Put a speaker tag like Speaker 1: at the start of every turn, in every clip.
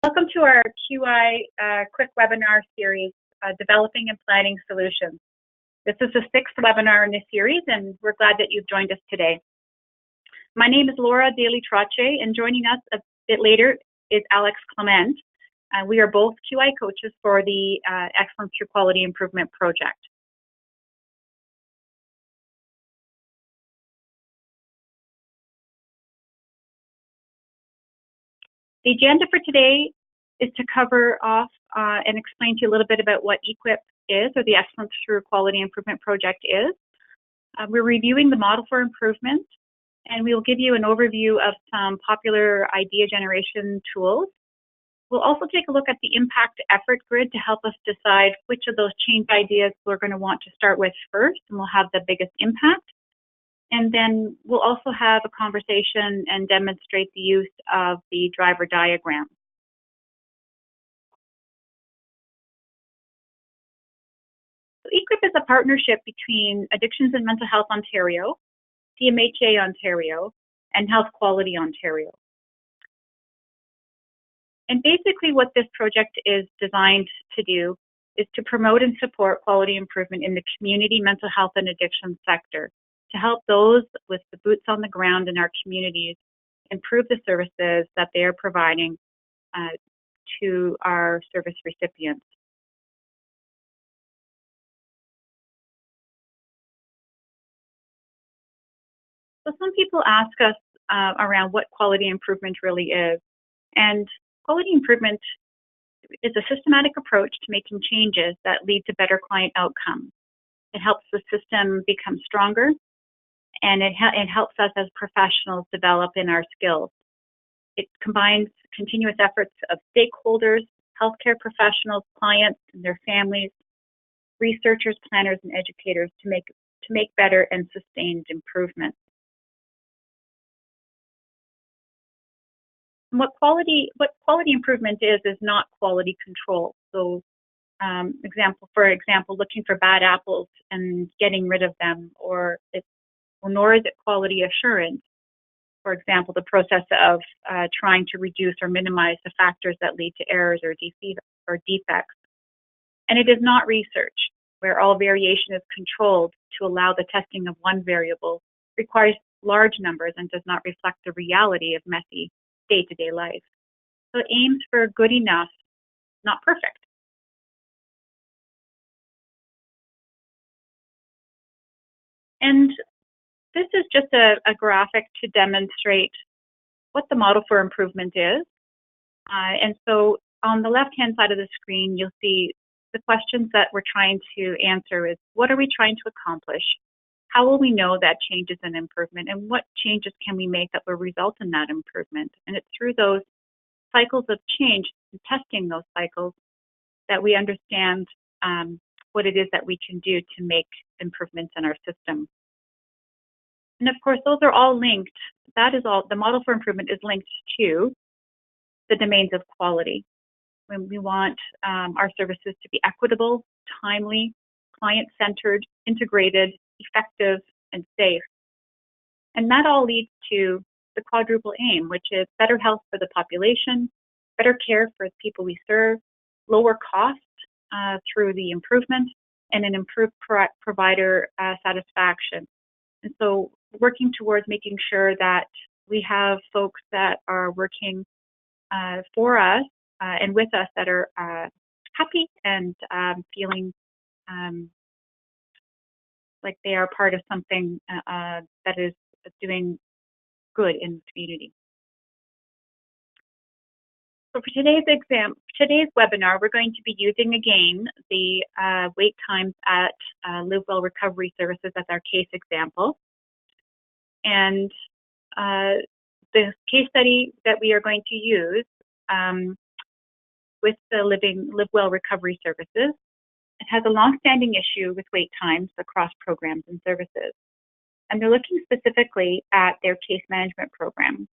Speaker 1: Welcome to our QI quick webinar series, Developing and Planning Solutions. This is the 6th webinar in this series, and we're glad that you've joined us today. My name is Laura Daly Trache, and joining us a bit later is Alex Clement. We are both QI coaches for the Excellence Through Quality Improvement project. The agenda for today is to cover off and explain to you a little bit about what E-QIP'S is, or the Excellence Through Quality Improvement project is. We're reviewing the model for improvement, and we will give you an overview of some popular idea generation tools. We'll also take a look at the impact effort grid to help us decide which of those change ideas we're going to want to start with first, and will have the biggest impact. And then we'll also have a conversation and demonstrate the use of the driver diagram. So E-QIP'S is a partnership between Addictions and Mental Health Ontario, CMHA Ontario, and Health Quality Ontario. And basically what this project is designed to do is to promote and support quality improvement in the community mental health and addiction sector, to help those with the boots on the ground in our communities improve the services that they are providing to our service recipients. So some people ask us around what quality improvement really is. And quality improvement is a systematic approach to making changes that lead to better client outcomes. It helps the system become stronger, and it helps us as professionals develop in our skills. It combines continuous efforts of stakeholders, healthcare professionals, clients and their families, researchers, planners, and educators to make better and sustained improvements. And what quality improvement is not quality control. So, for example, looking for bad apples and getting rid of them, nor is it quality assurance. For example, the process of trying to reduce or minimize the factors that lead to errors or defects. And it is not research, where all variation is controlled to allow the testing of one variable, requires large numbers and does not reflect the reality of messy day-to-day life. So it aims for good enough, not perfect. And this is just a graphic to demonstrate what the model for improvement is. And so on the left-hand side of the screen, you'll see the questions that we're trying to answer is, what are we trying to accomplish? How will we know that change is an improvement? And what changes can we make that will result in that improvement? And it's through those cycles of change and testing those cycles that we understand what it is that we can do to make improvements in our system. And of course, those are all linked. That is all, the model for improvement is linked to the domains of quality. When we want our services to be equitable, timely, client-centered, integrated, effective, and safe. And that all leads to the quadruple aim, which is better health for the population, better care for the people we serve, lower cost through the improvement, and an improved provider satisfaction. And so working towards making sure that we have folks that are working for us and with us that are happy and feeling like they are part of something that is doing good in the community. So for today's webinar, we're going to be using again the wait times at Live Well Recovery Services as our case example. And the case study that we are going to use with the Live Well Recovery Services, it has a long-standing issue with wait times across programs and services. And they're looking specifically at their case management program.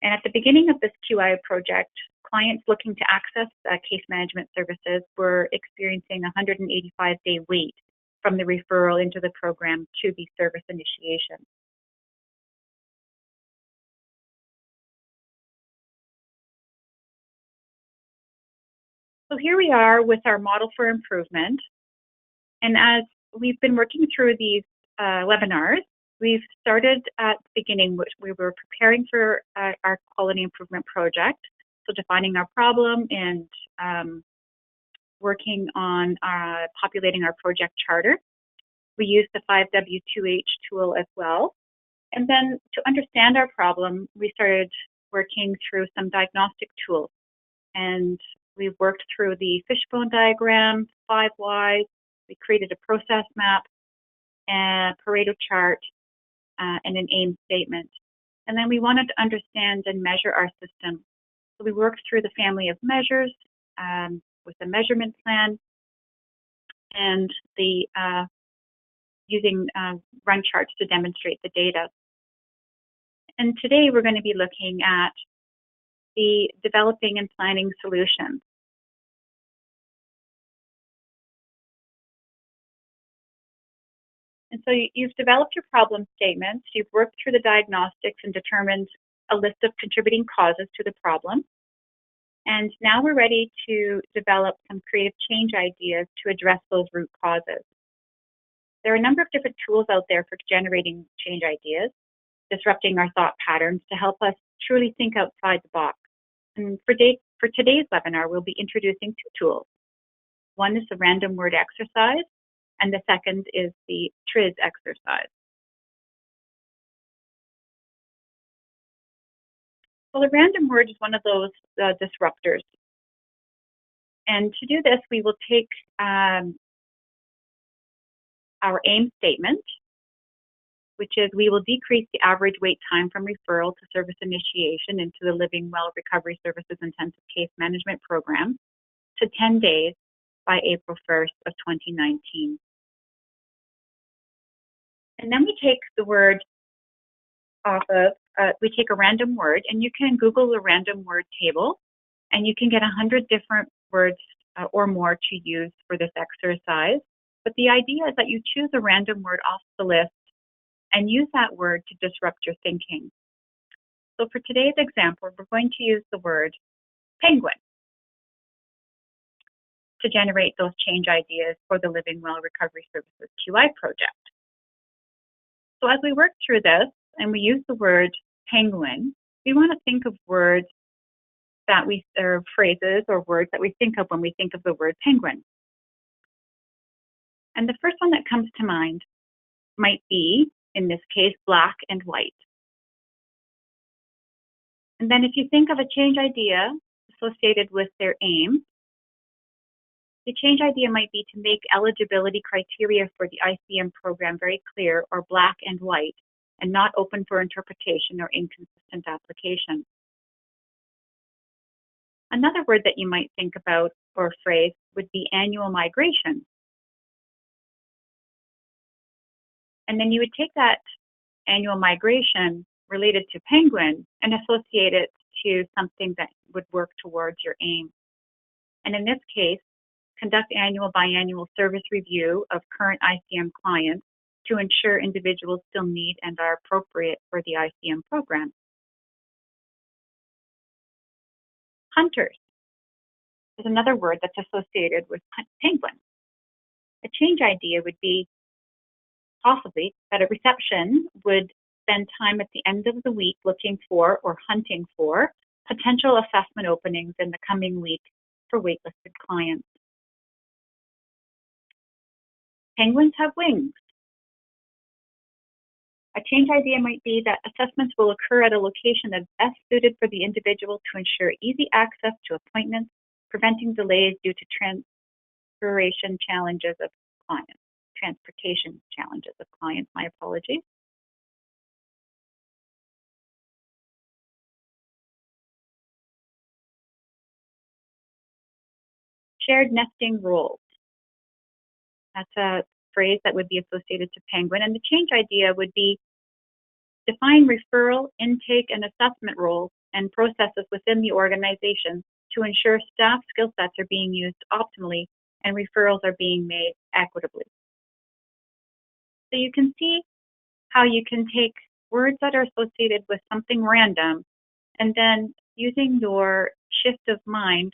Speaker 1: And at the beginning of this QI project, clients looking to access case management services were experiencing a 185-day wait from the referral into the program to the service initiation. So here we are with our model for improvement. And as we've been working through these webinars, we've started at the beginning, which we were preparing for our quality improvement project. So defining our problem and working on populating our project charter. We used the 5W2H tool as well. And then to understand our problem, we started working through some diagnostic tools. And we've worked through the fishbone diagram, 5 whys. We created a process map, a Pareto chart, and an aim statement. And then we wanted to understand and measure our system. So we worked through the family of measures with a measurement plan and the using run charts to demonstrate the data. And today we're going to be looking at the developing and planning solutions. And so you've developed your problem statements, you've worked through the diagnostics and determined a list of contributing causes to the problem. And now we're ready to develop some creative change ideas to address those root causes. There are a number of different tools out there for generating change ideas, disrupting our thought patterns to help us truly think outside the box. And for today's webinar, we'll be introducing 2 tools. One is the random word exercise, and the second is the TRIZ exercise. So the random word is one of those disruptors. And to do this, we will take our aim statement, which is we will decrease the average wait time from referral to service initiation into the Living Well Recovery Services Intensive Case Management Program to 10 days by April 1st of 2019. And then we take the word off of, we take a random word, and you can Google the random word table, and you can get 100 different words or more to use for this exercise. But the idea is that you choose a random word off the list and use that word to disrupt your thinking. So for today's example, we're going to use the word penguin to generate those change ideas for the Living Well Recovery Services QI project. So as we work through this and we use the word penguin, we want to think of words that or phrases or words that we think of when we think of the word penguin. And the first one that comes to mind might be, in this case, black and white. And then if you think of a change idea associated with their aim, the change idea might be to make eligibility criteria for the ICM program very clear or black and white and not open for interpretation or inconsistent application. Another word that you might think about or phrase would be annual migration. And then you would take that annual migration related to penguin and associate it to something that would work towards your aim. And in this case, conduct annual biannual service review of current ICM clients to ensure individuals still need and are appropriate for the ICM program. Hunters is another word that's associated with penguin. A change idea would be possibly that a reception would spend time at the end of the week looking for or hunting for potential assessment openings in the coming week for waitlisted clients. Penguins have wings. A change idea might be that assessments will occur at a location that's best suited for the individual to ensure easy access to appointments, preventing delays due to transportation challenges of clients. My apologies. Shared nesting roles. That's a phrase that would be associated to penguin, and the change idea would be define referral, intake, and assessment roles and processes within the organization to ensure staff skill sets are being used optimally and referrals are being made equitably. So you can see how you can take words that are associated with something random and then using your shift of mind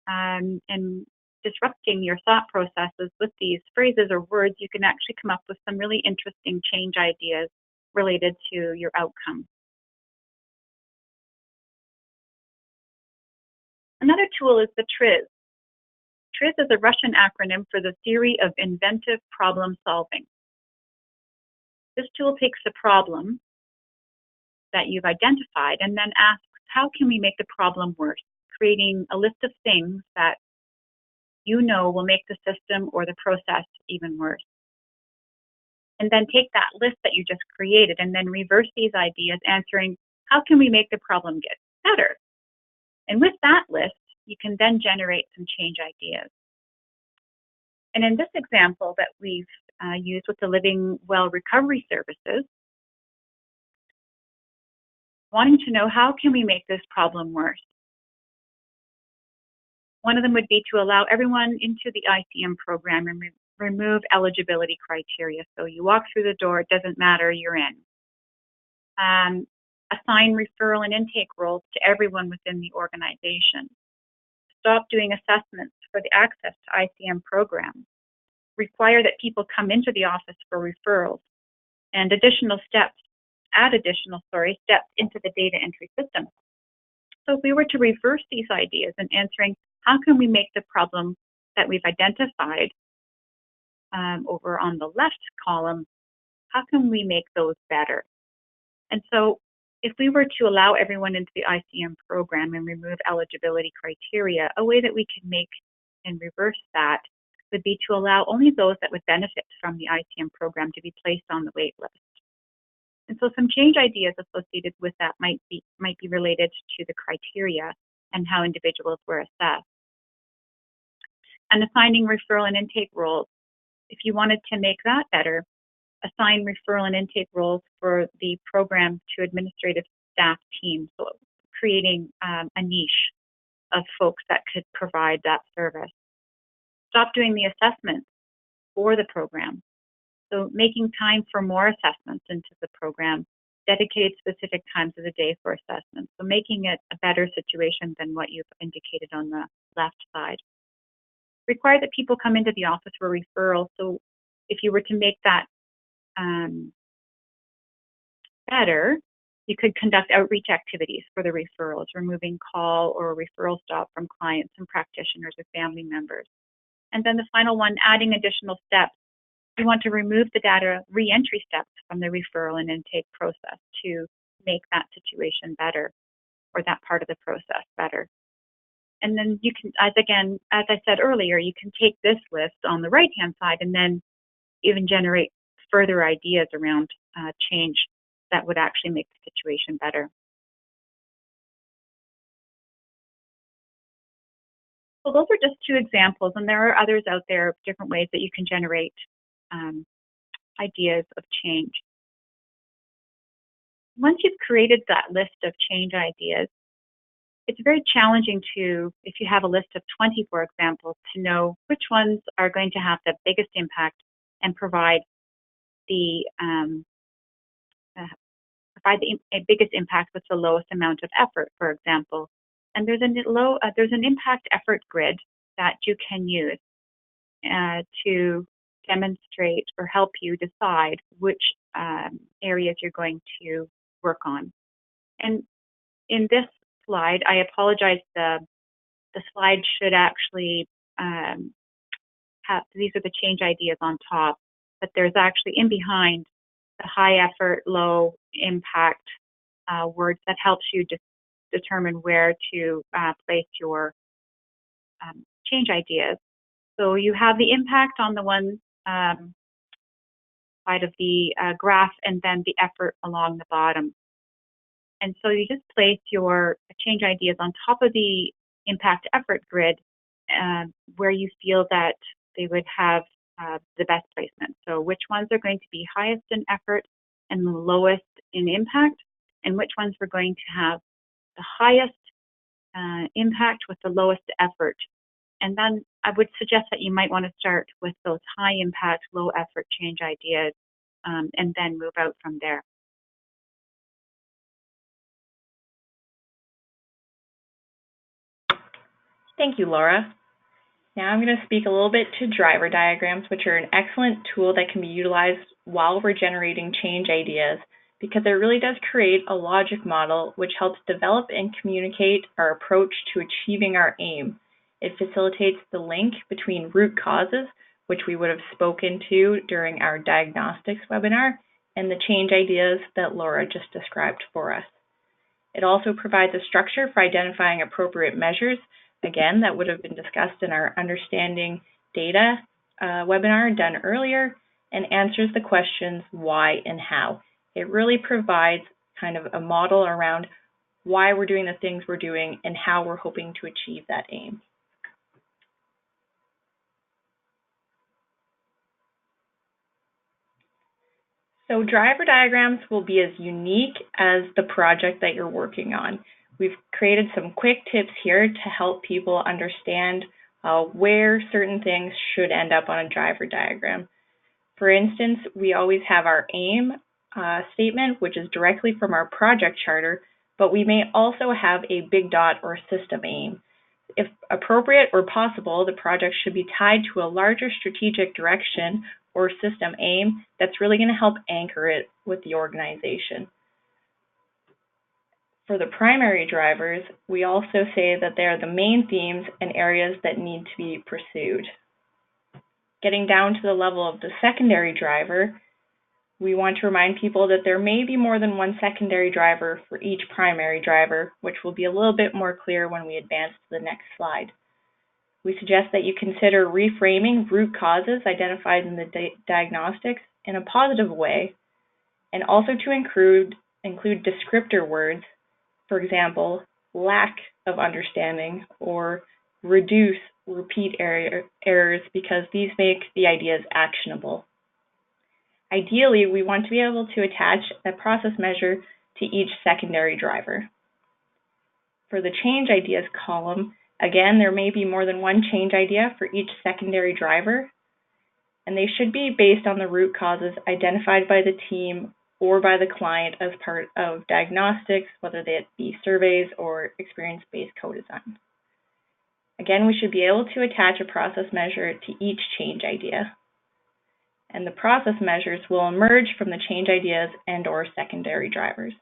Speaker 1: and disrupting your thought processes with these phrases or words, you can actually come up with some really interesting change ideas related to your outcome. Another tool is the TRIZ. TRIZ is a Russian acronym for the Theory of Inventive Problem Solving. This tool takes a problem that you've identified and then asks, how can we make the problem worse? Creating a list of things that you know will make the system or the process even worse. And then take that list that you just created and then reverse these ideas, answering, how can we make the problem get better? And with that list, you can then generate some change ideas. And in this example that we've used with the Living Well Recovery Services, wanting to know, how can we make this problem worse? One of them would be to allow everyone into the ICM program and remove eligibility criteria. So you walk through the door, it doesn't matter, you're in. Assign referral and intake roles to everyone within the organization. Stop doing assessments for the access to ICM programs. Require that people come into the office for referrals, and add additional steps into the data entry system. So if we were to reverse these ideas and answering, how can we make the problem that we've identified over on the left column, how can we make those better? And so if we were to allow everyone into the ICM program and remove eligibility criteria, a way that we could make and reverse that would be to allow only those that would benefit from the ICM program to be placed on the wait list. And so some change ideas associated with that might be related to the criteria and how individuals were assessed. And assigning referral and intake roles. If you wanted to make that better, assign referral and intake roles for the program to administrative staff teams, so creating a niche of folks that could provide that service. Stop doing the assessments for the program. So making time for more assessments into the program, dedicate specific times of the day for assessments. So making it a better situation than what you've indicated on the left side. Require that people come into the office for referrals. So if you were to make that better, you could conduct outreach activities for the referrals, removing call or referral stop from clients and practitioners or family members. And then the final one, adding additional steps. We want to remove the data re-entry steps from the referral and intake process to make that situation better, or that part of the process better. And then you can, as I said earlier, you can take this list on the right-hand side and then even generate further ideas around change that would actually make the situation better. So those are just two examples, and there are others out there, different ways that you can generate ideas of change. Once you've created that list of change ideas, it's very challenging to, if you have a list of 20, for example, to know which ones are going to have the biggest impact and provide the biggest impact with the lowest amount of effort, for example. And there's an impact effort grid that you can use to demonstrate or help you decide which areas you're going to work on. And in this slide, I apologize, the slide should actually have, these are the change ideas on top, but there's actually in behind the high effort, low impact words that helps you determine where to place your change ideas. So you have the impact on the one side of the graph, and then the effort along the bottom. And so you just place your change ideas on top of the impact effort grid where you feel that they would have the best placement. So which ones are going to be highest in effort and the lowest in impact, and which ones are going to have the highest impact with the lowest effort. And then I would suggest that you might want to start with those high impact, low effort change ideas and then move out from there.
Speaker 2: Thank you, Laura. Now I'm going to speak a little bit to driver diagrams, which are an excellent tool that can be utilized while we're generating change ideas, because it really does create a logic model which helps develop and communicate our approach to achieving our aim. It facilitates the link between root causes, which we would have spoken to during our diagnostics webinar, and the change ideas that Laura just described for us. It also provides a structure for identifying appropriate measures, again, that would have been discussed in our understanding data webinar done earlier, and answers the questions why and how. It really provides kind of a model around why we're doing the things we're doing and how we're hoping to achieve that aim. So driver diagrams will be as unique as the project that you're working on. We've created some quick tips here to help people understand where certain things should end up on a driver diagram. For instance, we always have our aim statement, which is directly from our project charter, but we may also have a big dot or system aim. If appropriate or possible, the project should be tied to a larger strategic direction or system aim that's really going to help anchor it with the organization. For the primary drivers, we also say that they are the main themes and areas that need to be pursued. Getting down to the level of the secondary driver, we want to remind people that there may be more than one secondary driver for each primary driver, which will be a little bit more clear when we advance to the next slide. We suggest that you consider reframing root causes identified in the diagnostics in a positive way, and also to include descriptor words, for example, lack of understanding or reduce repeat errors, because these make the ideas actionable. Ideally, we want to be able to attach a process measure to each secondary driver. For the change ideas column, again, there may be more than one change idea for each secondary driver, and they should be based on the root causes identified by the team or by the client as part of diagnostics, whether they be surveys or experience-based co-design. Again, we should be able to attach a process measure to each change idea, and the process measures will emerge from the change ideas and/or secondary drivers.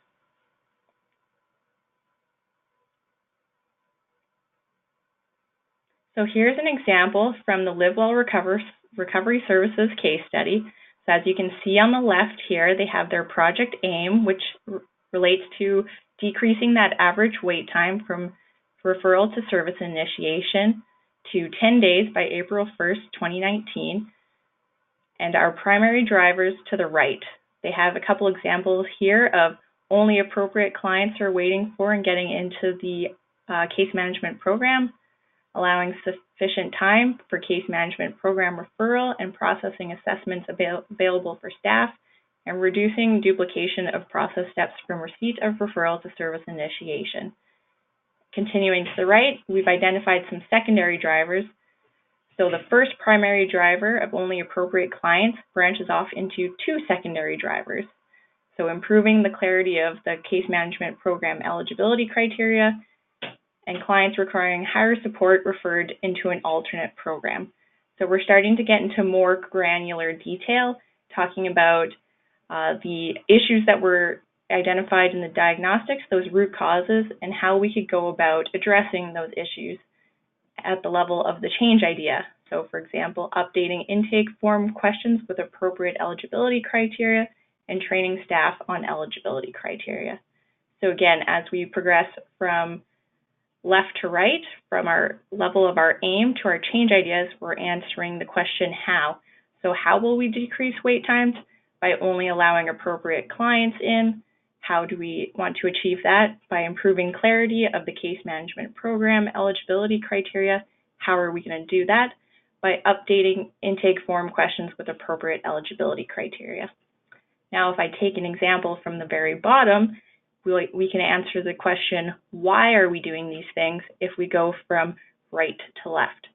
Speaker 2: So here's an example from the Live Well Recovery Services case study. So as you can see on the left here, they have their project aim, which relates to decreasing that average wait time from referral to service initiation to 10 days by April 1st, 2019. And our primary drivers to the right. They have a couple examples here of only appropriate clients are waiting for and getting into the case management program, allowing sufficient time for case management program referral and processing assessments available for staff, and reducing duplication of process steps from receipt of referral to service initiation. Continuing to the right, we've identified some secondary drivers. So the first primary driver of only appropriate clients branches off into two secondary drivers. So improving the clarity of the case management program eligibility criteria, and clients requiring higher support referred into an alternate program. So we're starting to get into more granular detail, talking about the issues that were identified in the diagnostics, those root causes, and how we could go about addressing those issues at the level of the change idea. So for example, updating intake form questions with appropriate eligibility criteria and training staff on eligibility criteria. So again, as we progress from left to right, from our level of our aim to our change ideas, we're answering the question how. So how will we decrease wait times? By only allowing appropriate clients in. How do we want to achieve that? By improving clarity of the case management program eligibility criteria. How are we going to do that? By updating intake form questions with appropriate eligibility criteria. Now, if I take an example from the very bottom, we can answer the question, why are we doing these things, if we go from right to left?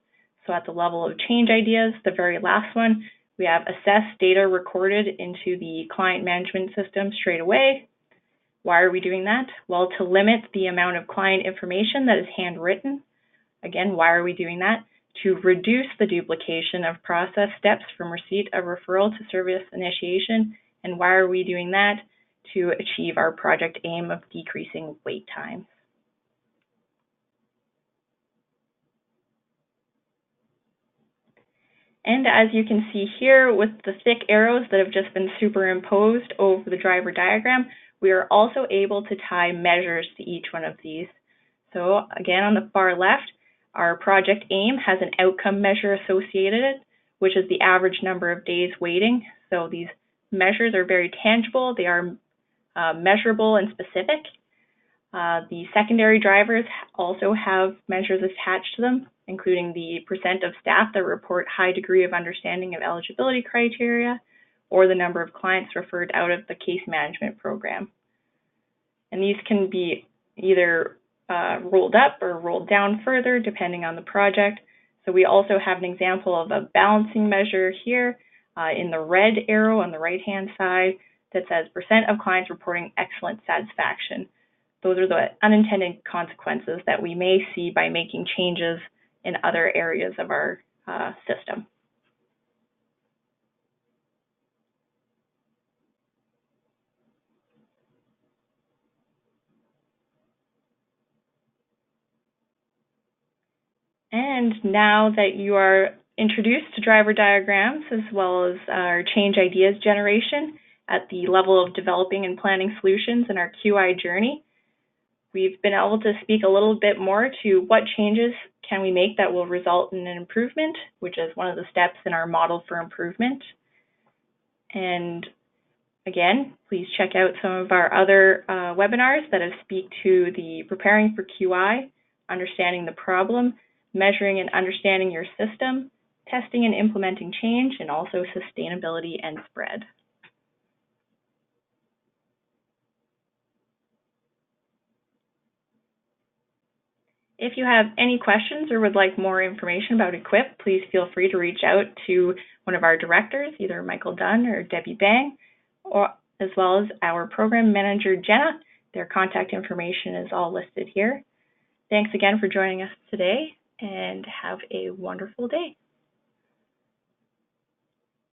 Speaker 2: So at the level of change ideas, the very last one, we have assess data recorded into the client management system straight away. Why are we doing that? Well, to limit the amount of client information that is handwritten. Again, why are we doing that? To reduce the duplication of process steps from receipt of referral to service initiation. And why are we doing that? To achieve our project aim of decreasing wait times. And as you can see here with the thick arrows that have just been superimposed over the driver diagram, we are also able to tie measures to each one of these. So again, on the far left, our project aim has an outcome measure associated, which is the average number of days waiting. So these measures are very tangible. They are measurable and specific. The secondary drivers also have measures attached to them, including the % of staff that report high degree of understanding of eligibility criteria, or the number of clients referred out of the case management program. And these can be either rolled up or rolled down further, depending on the project. So we also have an example of a balancing measure here in the red arrow on the right-hand side that says % of clients reporting excellent satisfaction. Those are the unintended consequences that we may see by making changes in other areas of our system. And now that you are introduced to driver diagrams as well as our change ideas generation at the level of developing and planning solutions in our QI journey, we've been able to speak a little bit more to what changes can we make that will result in an improvement, which is one of the steps in our model for improvement. And again, please check out some of our other webinars that speak to the preparing for QI, understanding the problem, measuring and understanding your system, testing and implementing change, and also sustainability and spread. If you have any questions or would like more information about E-QIP, please feel free to reach out to one of our directors, either Michael Dunn or Debbie Bang, or as well as our program manager, Jenna. Their contact information is all listed here. Thanks again for joining us today, and have a wonderful day.